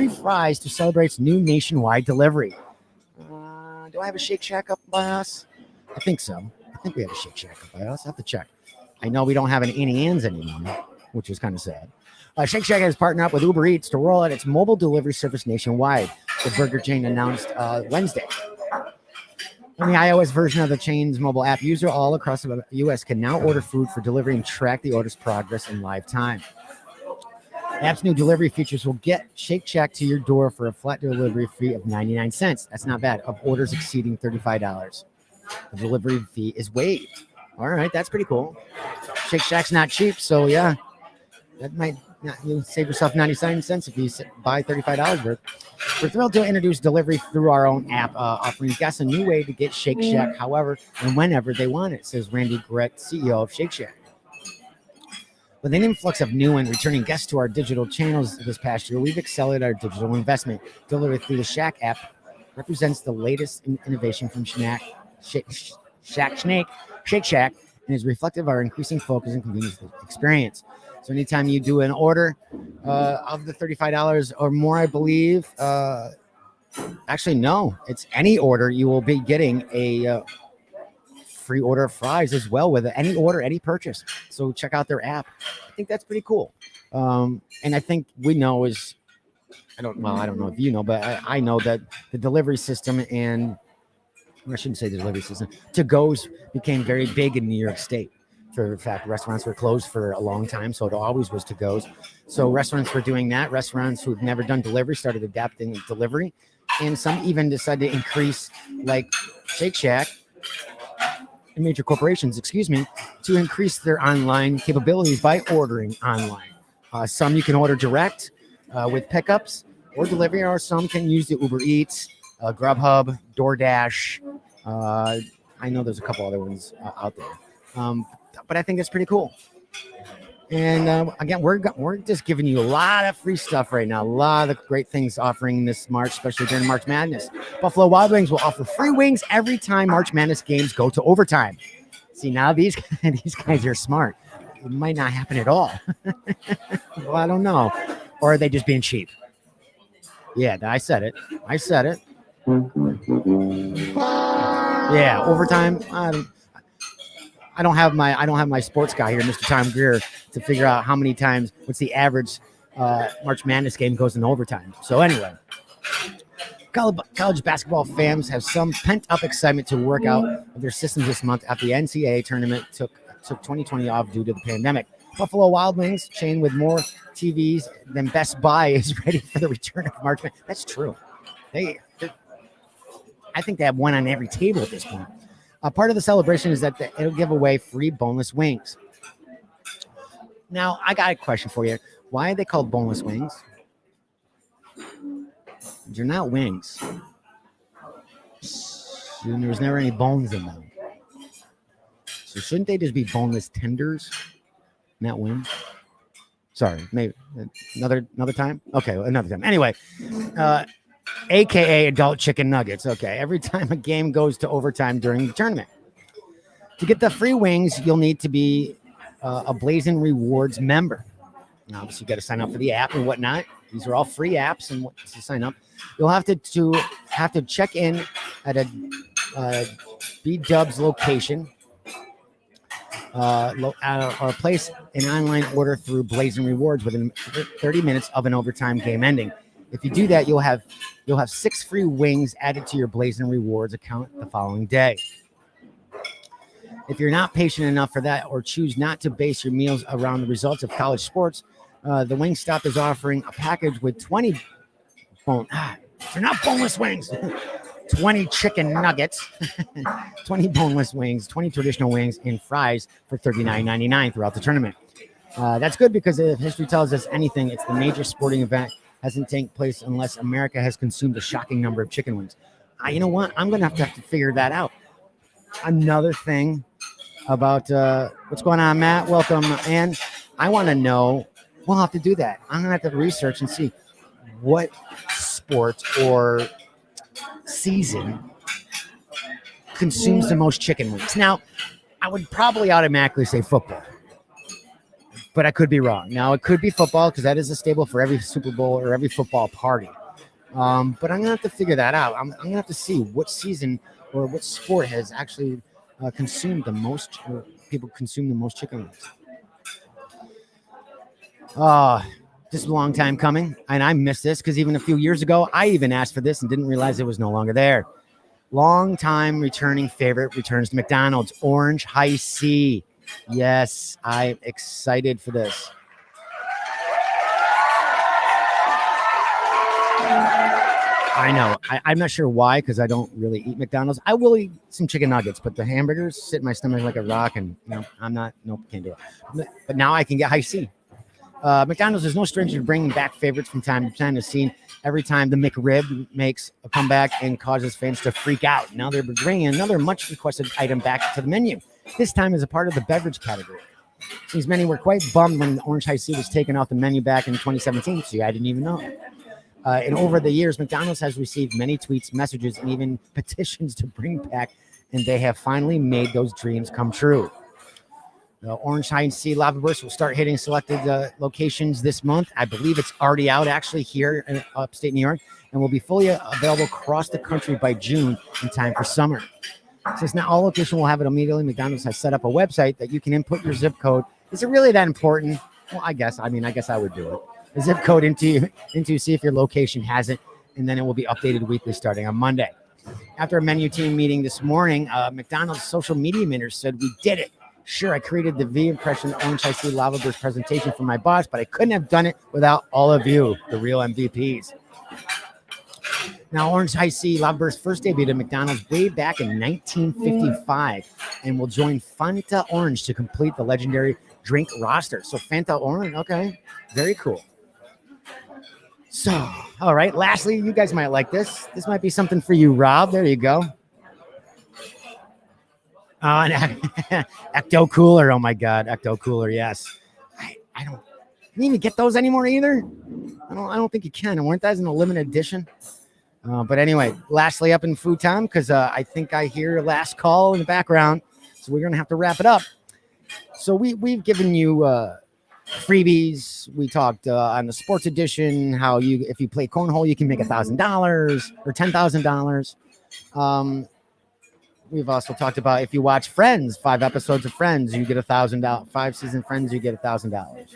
Speaker 1: fries to celebrate its new nationwide delivery. Do I have a Shake Shack up by us? I think so. I think we have a Shake Shack up by us. I have to check. I know we don't have an Auntie Anne's anymore, which is kind of sad. Shake Shack has partnered up with Uber Eats to roll out its mobile delivery service nationwide. The burger chain announced Wednesday. On the iOS version of the chain's mobile app, users all across the U.S. can now order food for delivery and track the order's progress in live time. App's new delivery features will get Shake Shack to your door for a flat delivery fee of 99 cents. That's not bad. Of orders exceeding $35. The delivery fee is waived. All right, that's pretty cool. Shake Shack's not cheap, so yeah, that might not, you save yourself 99 cents if you buy $35 worth. We're thrilled to introduce delivery through our own app, offering guests a new way to get Shake Shack however and whenever they want it, says Randy Gret, CEO of Shake Shack. With an influx of new and returning guests to our digital channels this past year, we've accelerated our digital investment. Delivery through the Shack app represents the latest innovation from Shake Shack and is reflective of our increasing focus and convenience experience. So anytime you do an order of the $35 or more, I believe, actually, no, it's any order, you will be getting a free order of fries as well with any order, any purchase. So check out their app. I think that's pretty cool. And I think we know is, I don't know if you know, but I know that the delivery system and I shouldn't say the delivery system, to-goes became very big in New York State. For the fact, restaurants were closed for a long time, so it always was to-goes. So restaurants were doing that. Restaurants who've never done delivery started adapting delivery. And some even decided to increase, like Shake Shack, major corporations, to increase their online capabilities by ordering online. Some you can order direct with pickups or delivery, or some can use the Uber Eats, Grubhub, DoorDash. I know there's a couple other ones out there, but I think that's pretty cool. And again, we're just giving you a lot of free stuff right now. A lot of great things offering this March, especially during March Madness. Buffalo Wild Wings will offer free wings every time March Madness games go to overtime. See, now these guys are smart. It might not happen at all. Well, I don't know. Or are they just being cheap? Yeah, I said it. Yeah, overtime. I don't have my sports guy here, Mr. Tom Greer, to figure out how many times, what's the average March Madness game goes in overtime. So anyway, college basketball fans have some pent-up excitement to work out of their systems this month after the NCAA tournament took 2020 off due to the pandemic. Buffalo Wild Wings, chain with more TVs than Best Buy, is ready for the return of March Madness. That's true. I think they have one on every table at this point. Part of the celebration is that it'll give away free boneless wings. Now, I got a question for you. Why are they called boneless wings? They're not wings. There was never any bones in them. So shouldn't they just be boneless tenders, not wings? Sorry, maybe another time? Okay, another time. Anyway, AKA adult chicken nuggets. Okay, every time a game goes to overtime during the tournament. To get the free wings, you'll need to be a Blazing Rewards member. Now, obviously, you got to sign up for the app and whatnot. These are all free apps, and to sign up, you'll have to check in at a B-Dubs location or place an online order through Blazing Rewards within 30 minutes of an overtime game ending. If you do that, you'll have 6 free wings added to your Blazing Rewards account the following day. If you're not patient enough for that or choose not to base your meals around the results of college sports, the Wingstop is offering a package with 20 they're not boneless wings. 20 chicken nuggets, 20 boneless wings, 20 traditional wings, and fries for $39.99 throughout the tournament. That's good because if history tells us anything, it's the major sporting event hasn't taken place unless America has consumed a shocking number of chicken wings. You know what? I'm going to have to figure that out. Another thing about what's going on, Matt. Welcome. And I want to know, we'll have to do that. I'm going to have to research and see what sport or season consumes the most chicken wings. Now, I would probably automatically say football, but I could be wrong. Now, it could be football because that is a staple for every Super Bowl or every football party. But I'm going to have to figure that out. I'm going to have to see what season or what sport has actually consumed the most, or people consume the most chicken wings. This is a long time coming, and I missed this because even a few years ago, I even asked for this and didn't realize it was no longer there. Long-time returning favorite returns to McDonald's. Orange High C. Yes, I'm excited for this. I know. I'm not sure why, because I don't really eat McDonald's. I will eat some chicken nuggets, but the hamburgers sit in my stomach like a rock, and I'm not. Nope, can't do it. But now I can get High C. McDonald's is no stranger to bringing back favorites from time to time. As seen every time the McRib makes a comeback and causes fans to freak out. Now they're bringing another much requested item back to the menu. This time as a part of the beverage category. These many were quite bummed when the Orange High C was taken off the menu back in 2017. See, I didn't even know. And over the years, McDonald's has received many tweets, messages, and even petitions to bring back, and they have finally made those dreams come true. The Orange High C Lava Burst will start hitting selected locations this month. I believe it's already out actually here in upstate New York, and will be fully available across the country by June in time for summer. Since not all locations will have it immediately, McDonald's has set up a website that you can input your zip code. Is it really that important? Well, I guess I would do it. A zip code into see if your location has it, and then it will be updated weekly starting on Monday. After a menu team meeting this morning, McDonald's social media manager said, "We did it. Sure, I created the V impression Orange High C Lava Burst presentation for my boss, but I couldn't have done it without all of you, the real MVPs." Now, Orange High C Lava Burst first debuted at McDonald's way back in 1955 and will join Fanta Orange to complete the legendary drink roster. So Fanta Orange, okay, very cool. So, all right, lastly, you guys might like this. This might be something for you, Rob. There you go. An Ecto Cooler. Oh, my God. Ecto Cooler, yes. I don't can you even get those anymore either? I don't think you can. Weren't those in a limited edition? But anyway, lastly, up in food time, because I think I hear last call in the background. So we're going to have to wrap it up. So we've given you freebies. We talked on the sports edition how if you play cornhole, you can make $1,000 or $10,000. We've also talked about if you watch Friends, 5 episodes of Friends, you get $1,000. 5 season Friends, you get $1,000,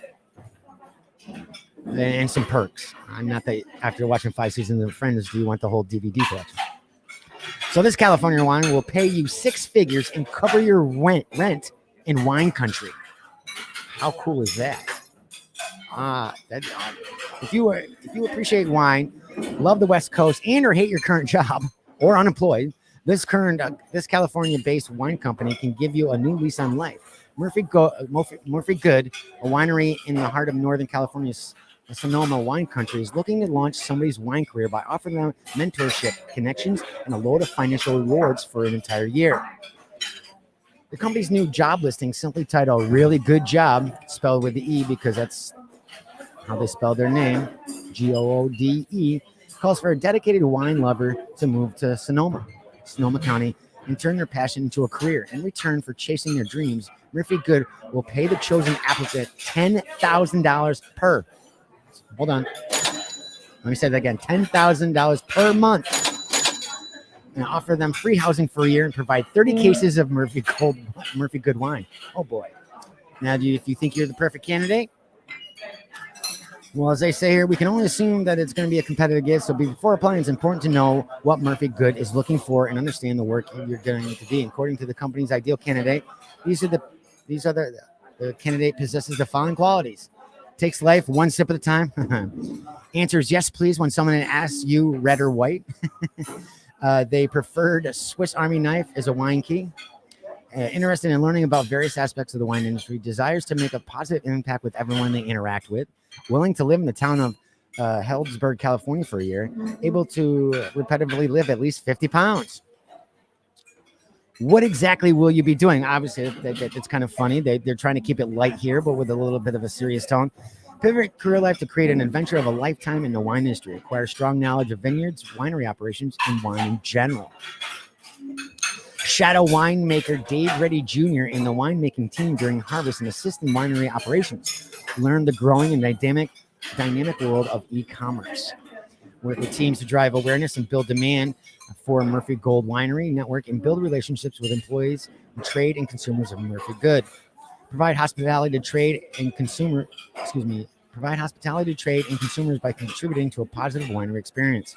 Speaker 1: and some perks. I'm not that after watching 5 seasons of Friends, do you want the whole DVD collection? So this California wine will pay you 6 figures and cover your rent in wine country. How cool is that? If you appreciate wine, love the West Coast, and or hate your current job or unemployed, this California-based wine company can give you a new lease on life. Murphy Good, a winery in the heart of Northern California's Sonoma wine country, is looking to launch somebody's wine career by offering them mentorship, connections, and a load of financial rewards for an entire year. The company's new job listing, simply titled "Really Good Job," spelled with the E because that's how they spell their name, Goode, calls for a dedicated wine lover to move to Sonoma County, and turn their passion into a career. In return for chasing their dreams, Murphy Good will pay the chosen applicant $10,000 per. Hold on. Let me say that again. $10,000 per month. And offer them free housing for a year and provide 30 cases of Murphy Good wine. Oh, boy. Now, if you think you're the perfect candidate, well, as they say here, we can only assume that it's going to be a competitive gift. So before applying, it's important to know what Murphy Good is looking for and understand the work you're going to be. According to the company's ideal candidate, the candidate possesses the following qualities: takes life one sip at a time, answers yes please when someone asks you red or white. They preferred a Swiss Army knife as a wine key. Interested in learning about various aspects of the wine industry, desires to make a positive impact with everyone they interact with, willing to live in the town of Healdsburg, California for a year, able to repetitively live at least 50 pounds. What exactly will you be doing? Obviously, it's kind of funny. They're trying to keep it light here, but with a little bit of a serious tone. Pivot career life to create an adventure of a lifetime in the wine industry. Acquire strong knowledge of vineyards, winery operations, and wine in general. Shadow winemaker Dave Reddy Jr. in the winemaking team during harvest and assist in winery operations. Learn the growing and dynamic world of e-commerce. Work with teams to drive awareness and build demand for Murphy Gold Winery Network and build relationships with employees and trade and consumers of Murphy Good. Provide hospitality to trade and consumers by contributing to a positive winery experience.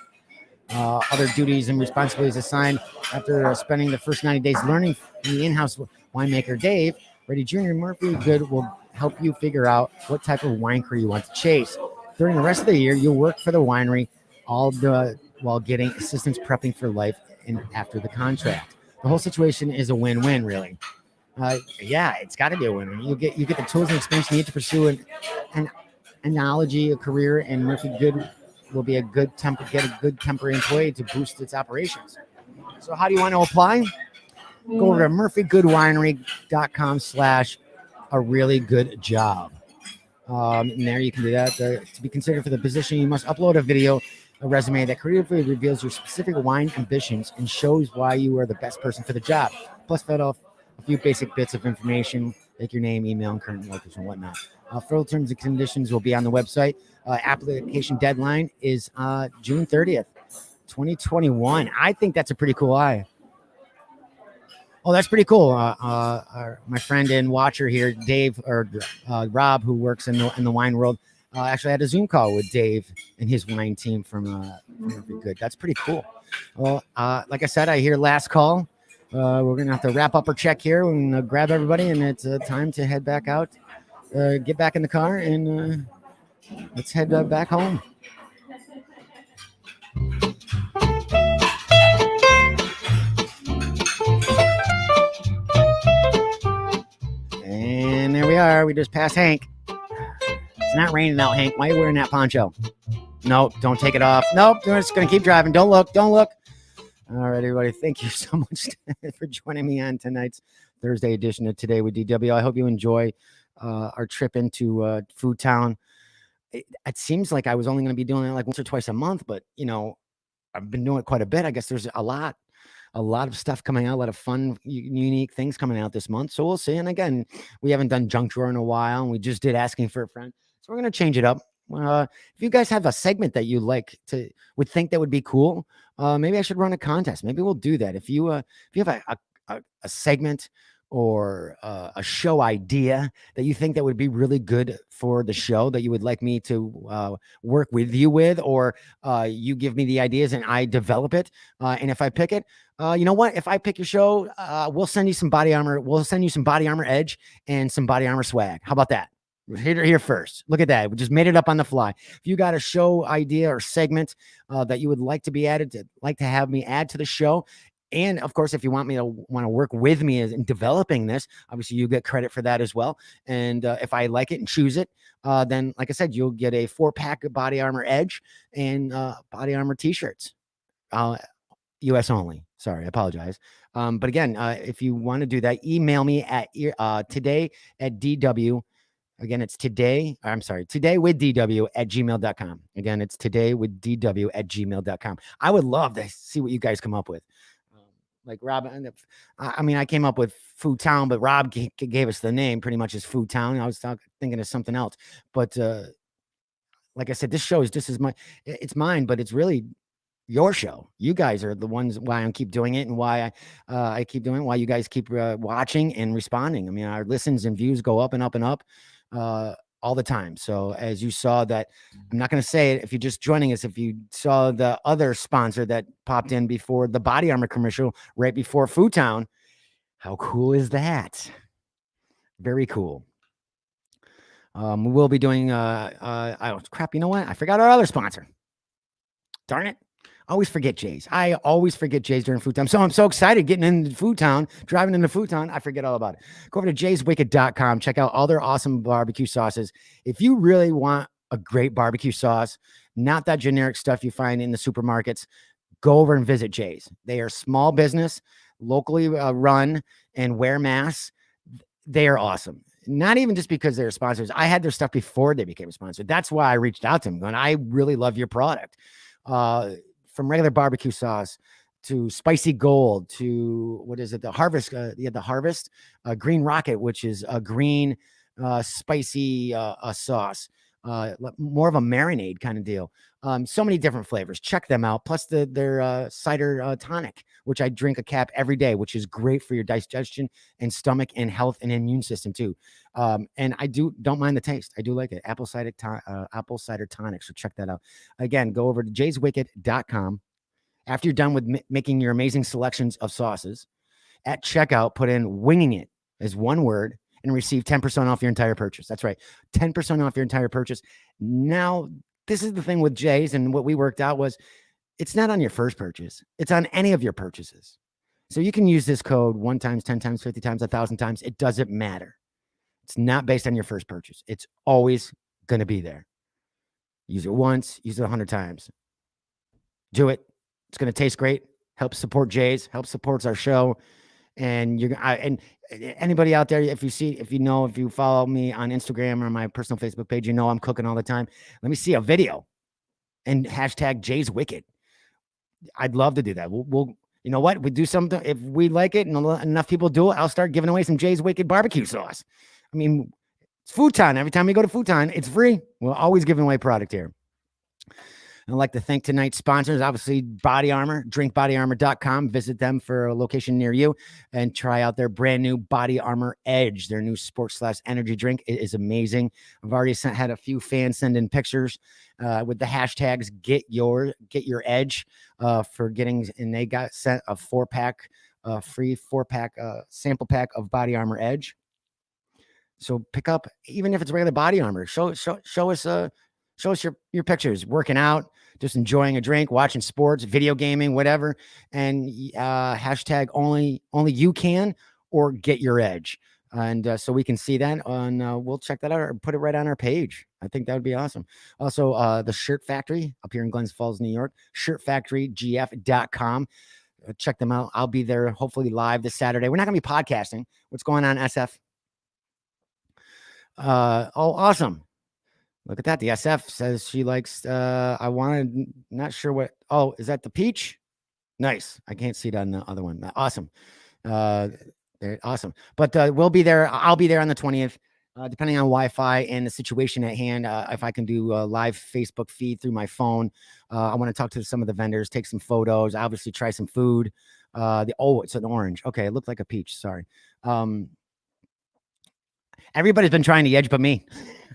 Speaker 1: Other duties and responsibilities assigned after spending the first 90 days learning from the in-house winemaker Dave. Ready Jr. Murphy Good will help you figure out what type of wine career you want to chase. During the rest of the year, you'll work for the winery while getting assistance prepping for life and after the contract. The whole situation is a win-win, really. Yeah, it's got to be a win-win. You get the tools and experience you need to pursue an analogy, a career, and Murphy Good will be a good temporary employee to boost its operations. So how do you want to apply? Go over to murphygoodwinery.com/a really good job. And there you can do that. To be considered for the position, you must upload a video, a resume that creatively reveals your specific wine ambitions and shows why you are the best person for the job. Plus, fill out a few basic bits of information, like your name, email, and current location, and whatnot. Full terms and conditions will be on the website. Application deadline is June 30th, 2021. I think that's a pretty cool eye. Oh, that's pretty cool. My friend and watcher here, Dave, or Rob, who works in the wine world, actually had a Zoom call with Dave and his wine team from Murphy Good. That's pretty cool. Well, like I said, I hear last call. We're going to have to wrap up our check here and grab everybody, and it's time to head back out, get back in the car, and let's head back home. And there we are. We just passed Hank. It's not raining out, Hank. Why are you wearing that poncho? Nope, don't take it off. Nope, we're just going to keep driving. Don't look. All right, everybody. Thank you so much for joining me on tonight's Thursday edition of Today with DW. I hope you enjoy our trip into Food Town. It seems like I was only going to be doing it like once or twice a month, but, I've been doing it quite a bit. I guess there's a lot of stuff coming out, a lot of fun, unique things coming out this month. So we'll see. And again, we haven't done Junk Drawer in a while, and we just did Asking for a Friend. So we're going to change it up. If you guys have a segment that you would think that would be cool, maybe I should run a contest. Maybe we'll do that. If you have a segment or a show idea that you think that would be really good for the show that you would like me to work with you with, or you give me the ideas and I develop it. And if I pick it, you know what? If I pick your show, we'll send you some Body Armor. We'll send you some Body Armor Edge and some Body Armor swag. How about that? Here first. Look at that. We just made it up on the fly. If you got a show idea or segment that you would like to be added, like to have me add to the show, and of course, if you want to work with me in developing this, obviously you get credit for that as well. And if I like it and choose it, then like I said, you'll get a 4-pack of Body Armor Edge and Body Armor t-shirts. US only. Sorry, I apologize. But again, if you want to do that, email me at today@DW. Again, it's todaywithdw@gmail.com. Again, it's todaywithdw@gmail.com. I would love to see what you guys come up with. Like Rob, I came up with Food Town, but Rob gave us the name pretty much as Food Town. I was thinking of something else. But like I said, this show is just as much, it's mine, but it's really your show. You guys are the ones why I keep doing it, and why I keep doing it, why you guys keep watching and responding. I mean, our listens and views go up and up and up all the time. So as you saw that, I'm not going to say it if you're just joining us, if you saw the other sponsor that popped in before the Body Armor commercial, right before Food Town, how cool is that? Very cool. We will be doing, crap, you know what? I forgot our other sponsor. Darn it. I always forget Jay's. During Food Town. So I'm so excited getting into Food Town, driving into Food Town. I forget all about it. Go over to jayswicked.com. Check out all their awesome barbecue sauces. If you really want a great barbecue sauce, not that generic stuff you find in the supermarkets, go over and visit Jay's. They are small business, locally run, and wear masks. They are awesome. Not even just because they're sponsors. I had their stuff before they became a sponsor. That's why I reached out to them, going, I really love your product. From regular barbecue sauce to spicy gold to the harvest, the harvest green rocket, which is a green spicy sauce, more of a marinade kind of deal. So many different flavors. Check them out. Plus their cider tonic, which I drink a cap every day, which is great for your digestion and stomach and health and immune system too. And I don't mind the taste. I do like it. Apple cider tonic. So check that out. Again, go over to jayswicked.com. After you're done with making your amazing selections of sauces, at checkout, put in "winging it" as one word and receive 10% off your entire purchase. That's right, 10% off your entire purchase. Now, this is the thing with Jay's, and what we worked out was it's not on your first purchase. It's on any of your purchases. So you can use this code 1 times, 10 times, 50 times, 1,000 times. It doesn't matter. It's not based on your first purchase. It's always going to be there. Use it once, use it 100 times. Do it. It's going to taste great. Helps support Jay's, helps supports our show. And and anybody out there, if you follow me on Instagram or my personal Facebook page, I'm cooking all the time. Let me see a video and hashtag Jay's Wicked. I'd love to do that. We'll you know what? We do something. If we like it and enough people do it, I'll start giving away some Jay's Wicked barbecue sauce. I mean, it's Futon. Every time we go to Futon, it's free. We're always giving away product here. I'd like to thank tonight's sponsors, obviously Body Armor, drinkbodyarmor.com. Visit them for a location near you and try out their brand new Body Armor Edge, their new sports/energy drink. It is amazing. I've already had a few fans send in pictures with the hashtags get your edge for getting, and they got sent a 4-pack, free 4-pack sample pack of Body Armor Edge. So pick up, even if it's regular Body Armor, show us your pictures, working out, just enjoying a drink, watching sports, video gaming, whatever. And hashtag only you can, or get your edge. And so we can see that on, we'll check that out or put it right on our page. I think that would be awesome. Also, the Shirt Factory up here in Glens Falls, New York, shirtfactorygf.com. Check them out. I'll be there hopefully live this Saturday. We're not going to be podcasting. What's going on, SF? Awesome. Look at that. The SF says she likes, not sure what. Oh, is that the peach? Nice. I can't see it on the other one. Awesome. Awesome. But we'll be there. I'll be there on the 20th, depending on Wi-Fi and the situation at hand. If I can do a live Facebook feed through my phone, I want to talk to some of the vendors, take some photos, obviously try some food. It's an orange. Okay. It looked like a peach. Sorry. Everybody's been trying the edge, but me.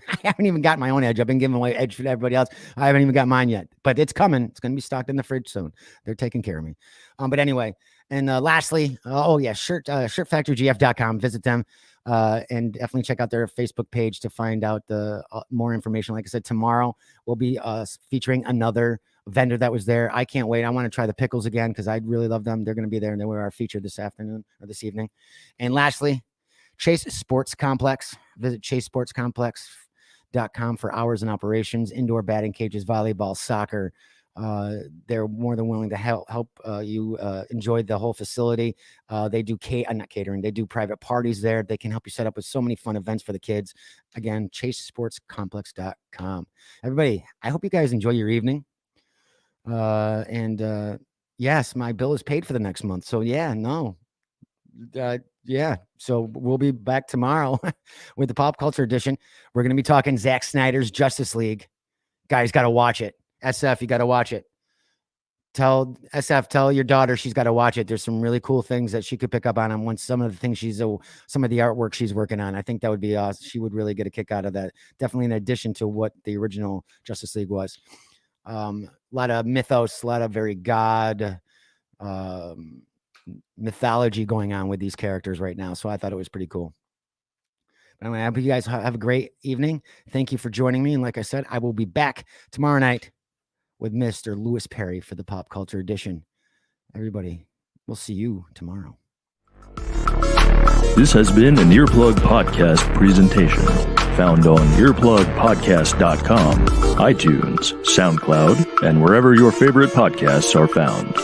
Speaker 1: I haven't even got my own edge. I've been giving away edge for everybody else. I haven't even got mine yet, but it's coming. It's going to be stocked in the fridge soon. They're taking care of me. But anyway, and lastly, shirtfactorygf.com. Visit them and definitely check out their Facebook page to find out the more information. Like I said, tomorrow we'll be featuring another vendor that was there. I can't wait. I want to try the pickles again because I really love them. They're going to be there, and they were our feature this afternoon or this evening. And lastly, Chase Sports Complex. Visit chasesportscomplex.com for hours and operations, indoor batting cages, volleyball, soccer. They're more than willing to help you enjoy the whole facility. They do not catering. They do private parties there. They can help you set up with so many fun events for the kids. Again, chasesportscomplex.com. Everybody, I hope you guys enjoy your evening. Yes, my bill is paid for the next month. So so we'll be back tomorrow with the Pop Culture Edition. We're going to be talking Zack Snyder's Justice League. Guys, got to watch it. SF, you got to watch it. Tell your daughter she's got to watch it. There's some really cool things that she could pick up on once some of the things some of the artwork she's working on. I think that would be awesome. She would really get a kick out of that. Definitely in addition to what the original Justice League was. A lot of mythos, a lot of very God mythology going on with these characters right now. So I thought it was pretty cool. But anyway, I hope you guys have a great evening. Thank you for joining me. And like I said, I will be back tomorrow night with Mr. Lewis Perry for the Pop Culture Edition. Everybody, we'll see you tomorrow.
Speaker 8: This has been an Earplug Podcast presentation. Found on earplugpodcast.com, iTunes, SoundCloud, and wherever your favorite podcasts are found.